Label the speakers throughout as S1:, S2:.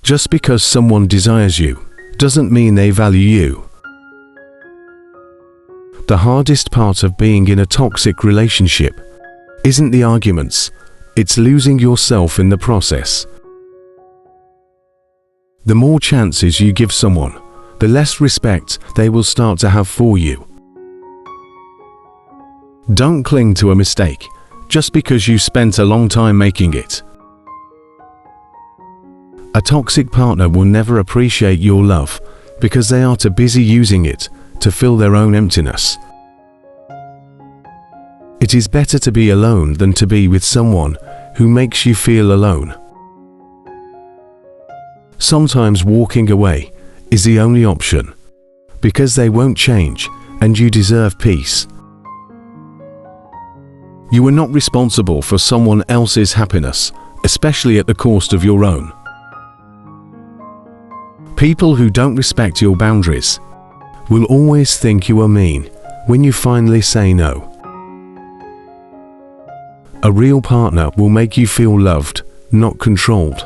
S1: Just because someone desires you doesn't mean they value you. The hardest part of being in a toxic relationship isn't the arguments, it's losing yourself in the process. The more chances you give someone, the less respect they will start to have for you. Don't cling to a mistake just because you spent a long time making it. A toxic partner will never appreciate your love because they are too busy using it to fill their own emptiness. It is better to be alone than to be with someone who makes you feel alone. Sometimes walking away is the only option, because they won't change and you deserve peace. You are not responsible for someone else's happiness, especially at the cost of your own. People who don't respect your boundaries will always think you are mean when you finally say no. A real partner will make you feel loved, not controlled.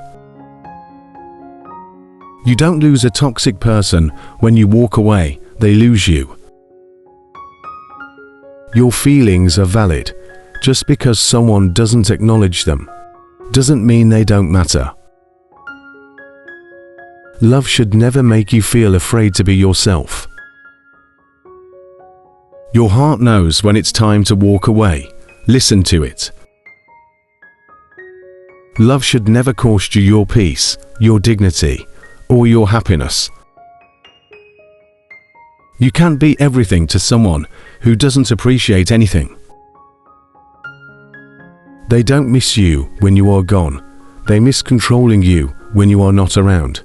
S1: You don't lose a toxic person when you walk away, they lose you. Your feelings are valid. Just because someone doesn't acknowledge them doesn't mean they don't matter. Love should never make you feel afraid to be yourself. Your heart knows when it's time to walk away. Listen to it. Love should never cost you your peace, your dignity, or your happiness. You can't be everything to someone who doesn't appreciate anything. They don't miss you when you are gone. They miss controlling you when you are not around.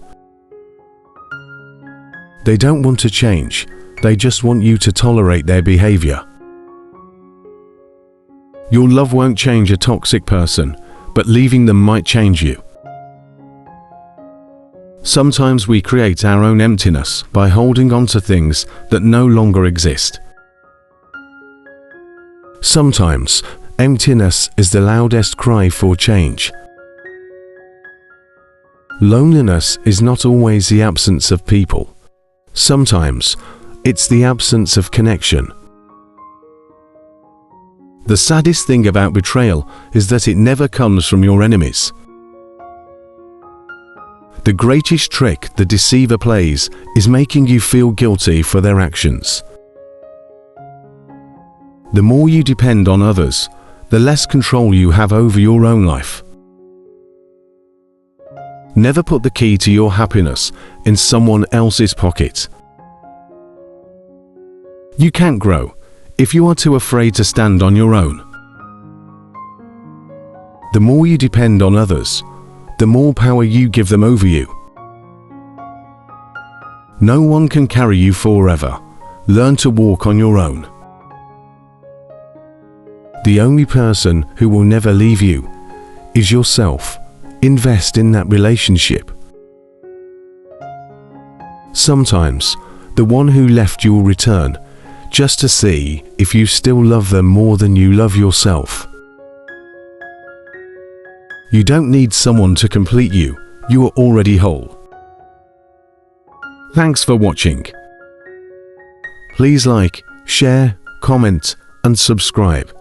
S1: They don't want to change. They just want you to tolerate their behavior. Your love won't change a toxic person, but leaving them might change you. Sometimes we create our own emptiness by holding on to things that no longer exist. Sometimes emptiness is the loudest cry for change. Loneliness is not always the absence of people. Sometimes it's the absence of connection. The saddest thing about betrayal is that it never comes from your enemies. The greatest trick the deceiver plays is making you feel guilty for their actions. The more you depend on others, the less control you have over your own life. Never put the key to your happiness in someone else's pocket. You can't grow if you are too afraid to stand on your own. The more you depend on others, the more power you give them over you. No one can carry you forever. Learn to walk on your own. The only person who will never leave you is yourself. Invest in that relationship. Sometimes, the one who left you will return, just to see if you still love them more than you love yourself. You don't need someone to complete you. You are already whole. Thanks for watching. Please like, share, comment, and subscribe.